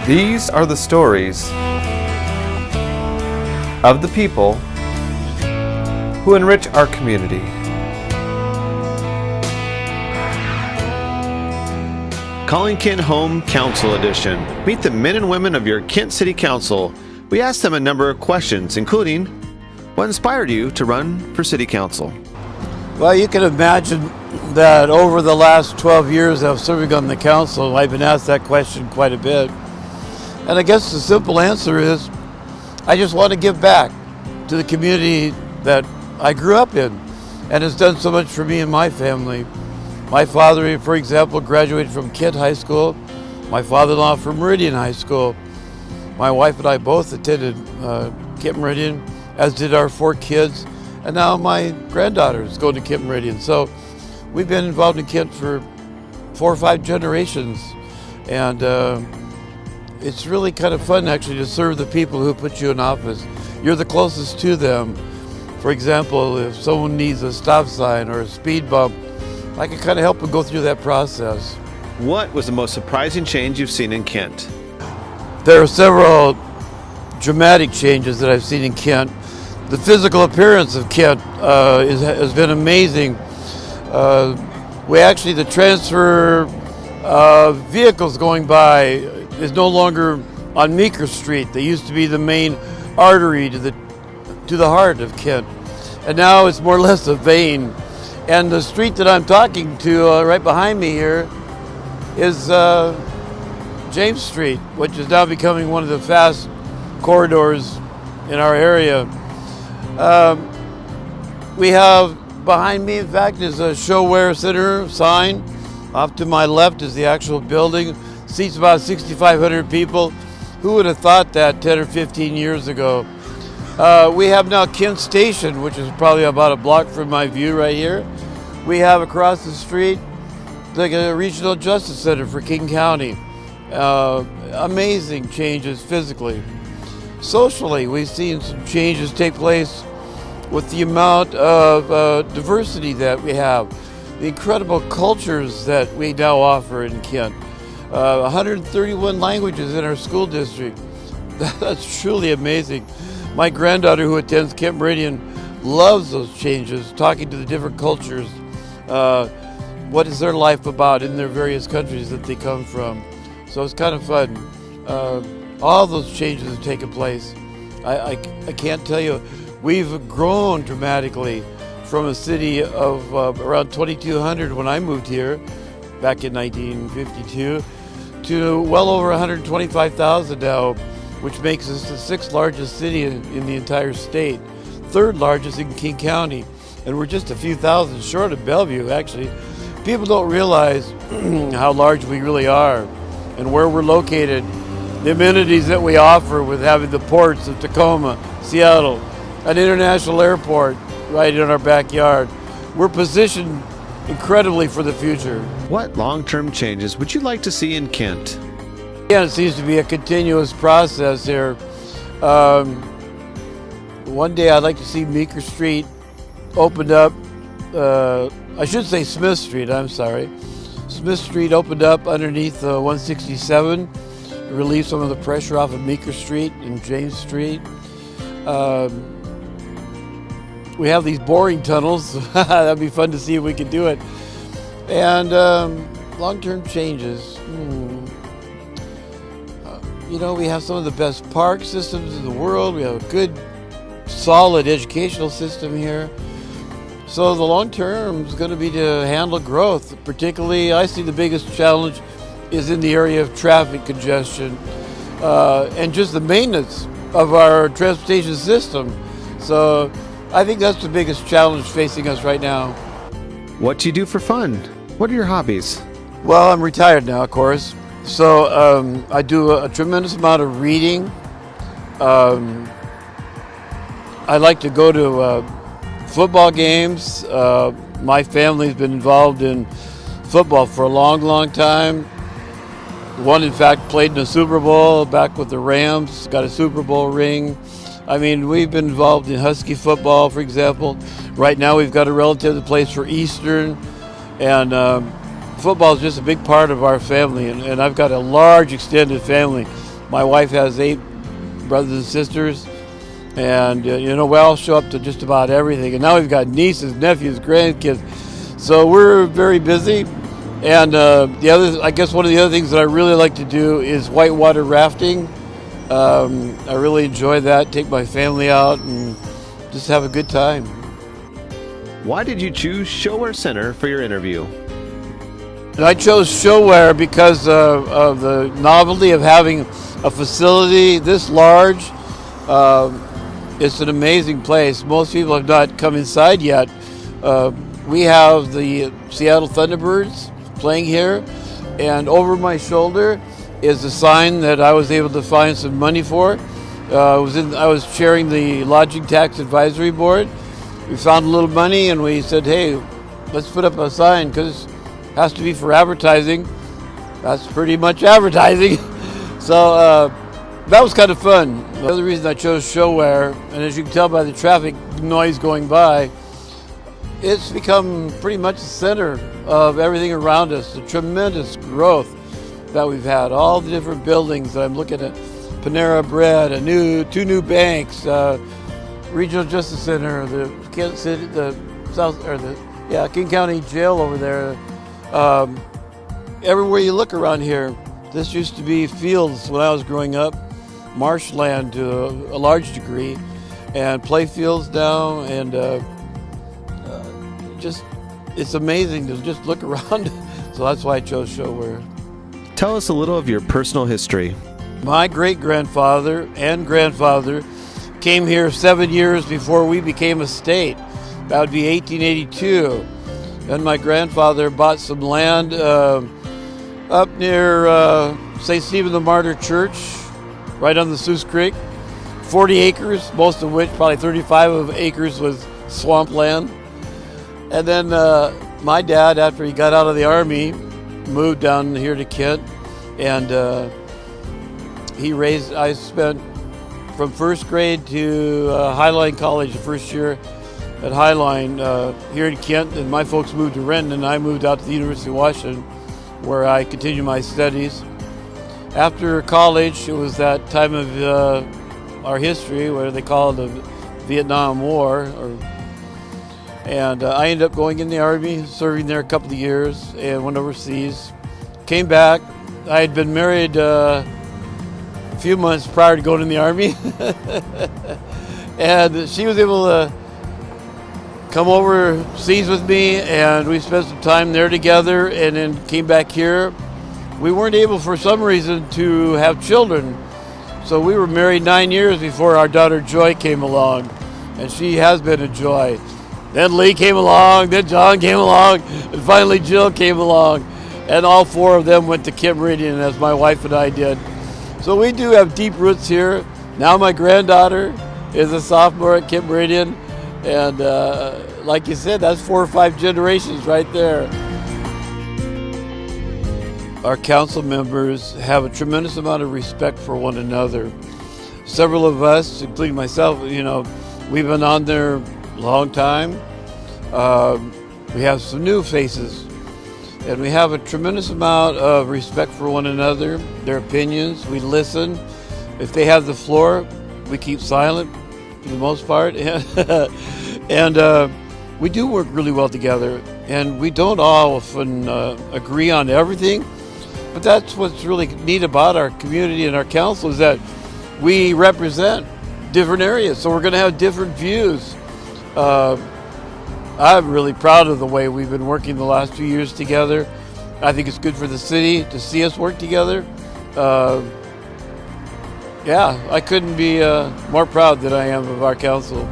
These are the stories of the people who enrich our community. Calling Kent Home Council Edition. Meet the men and women of your Kent City Council. We asked them a number of questions, including, what inspired you to run for City Council? Well, you can imagine that over the last 12 years of serving on the council, I've been asked that question quite a bit. And I guess the simple answer is, I just want to give back to the community that I grew up in and has done so much for me and my family. My father, for example, graduated from Kent High School. My father-in-law from Meridian High School. My wife and I both attended Kent Meridian, as did our 4 kids. And now my granddaughter is going to Kent Meridian. So we've been involved in Kent for 4 or 5 generations. And it's really kind of fun actually to serve the people who put you in office. You're the closest to them. For example, if someone needs a stop sign or a speed bump, I can kind of help them go through that process. What was the most surprising change you've seen in Kent? There are several dramatic changes that I've seen in Kent. The physical appearance of Kent has been amazing. The transfer vehicles going by is no longer on Meeker Street. They used to be the main artery to the heart of Kent, and now it's more or less a vein. And the street that I'm talking to right behind me here is James Street, which is now becoming one of the fast corridors in our area. We have behind me, in fact, is a showwear center sign. Off to my left is the actual building. Seats about 6,500 people. Who would have thought that 10 or 15 years ago? We have now Kent Station, which is probably about a block from my view right here. We have across the street like a regional justice center for King County. Amazing changes physically. Socially, we've seen some changes take place with the amount of diversity that we have, the incredible cultures that we now offer in Kent. 131 languages in our school district. That's truly amazing. My granddaughter, who attends Kent Meridian, loves those changes, talking to the different cultures. What is their life about in their various countries that they come from? So it's kind of fun. All those changes have taken place. I can't tell you, we've grown dramatically from a city of around 2,200 when I moved here back in 1952 to well over 125,000 now, which makes us the 6th largest city in the entire state, 3rd largest in King County, and we're just a few thousand short of Bellevue, actually. People don't realize how large we really are and where we're located, the amenities that we offer with having the ports of Tacoma, Seattle, an international airport right in our backyard. We're positioned incredibly for the future. What long-term changes would you like to see in Kent? Yeah, it seems to be a continuous process here. One day I'd like to see Meeker Street opened up. I should say Smith Street, I'm sorry. Smith Street opened up underneath 167, relieve some of the pressure off of Meeker Street and James Street. We have these boring tunnels. That'd be fun to see if we could do it. And long-term changes. We have some of the best park systems in the world. We have a good, solid educational system here. So the long term is going to be to handle growth. Particularly, I see the biggest challenge is in the area of traffic congestion and just the maintenance of our transportation system. So I think that's the biggest challenge facing us right now. What do you do for fun? What are your hobbies? Well, I'm retired now, of course. So I do a tremendous amount of reading. I like to go to football games. My family's been involved in football for a long, long time. One, in fact, played in a Super Bowl back with the Rams, got a Super Bowl ring. I mean, we've been involved in Husky football, for example. Right now, we've got a relative that plays for Eastern, and football is just a big part of our family, and I've got a large extended family. My wife has 8 brothers and sisters, and we all show up to just about everything. And now we've got nieces, nephews, grandkids, so we're very busy. And I guess one of the other things that I really like to do is whitewater rafting. I really enjoy that. Take my family out and just have a good time. Why did you choose Showware Center for your interview? And I chose Showware because of the novelty of having a facility this large. It's an amazing place. Most people have not come inside yet. We have the Seattle Thunderbirds playing here, and over my shoulder is a sign that I was able to find some money for. I was chairing the Lodging Tax Advisory Board. We found a little money and we said, hey, let's put up a sign because it has to be for advertising. That's pretty much advertising. So that was kind of fun. The other reason I chose Showware, and as you can tell by the traffic noise going by, it's become pretty much the center of everything around us. The tremendous growth that we've had, all the different buildings that I'm looking at. Panera Bread, two new banks, Regional Justice Center, King County Jail over there. Everywhere you look around here, this used to be fields when I was growing up, marshland to a large degree, and play fields now, and it's amazing to just look around. So that's why I chose Showware. Tell us a little of your personal history. My great-grandfather and grandfather came here 7 years before we became a state. That would be 1882. And my grandfather bought some land up near St. Stephen the Martyr Church, right on the Sioux Creek. 40 acres, most of which, probably 35 acres, was swampland. And then my dad, after he got out of the Army, moved down here to Kent, and I spent from first grade to Highline College, the first year at Highline here in Kent, and my folks moved to Renton, and I moved out to the University of Washington, where I continued my studies. After college, it was that time of our history where they call it the Vietnam War, and I ended up going in the Army, serving there a couple of years, and went overseas. Came back. I had been married a few months prior to going in the Army, and she was able to come overseas with me, and we spent some time there together, and then came back here. We weren't able, for some reason, to have children, so we were married 9 years before our daughter Joy came along, and she has been a joy. Then Lee came along, then John came along, and finally Jill came along. And all 4 of them went to Kent Meridian, as my wife and I did. So we do have deep roots here. Now my granddaughter is a sophomore at Kent Meridian. And like you said, that's 4 or 5 generations right there. Our council members have a tremendous amount of respect for one another. Several of us, including myself, we've been on there a long time. We have some new faces, and we have a tremendous amount of respect for one another, their opinions. We listen. If they have the floor, we keep silent for the most part. And we do work really well together, and we don't all often agree on everything, but that's what's really neat about our community and our council, is that we represent different areas, so we're going to have different views. I'm really proud of the way we've been working the last few years together. I think it's good for the city to see us work together. I couldn't be more proud than I am of our council.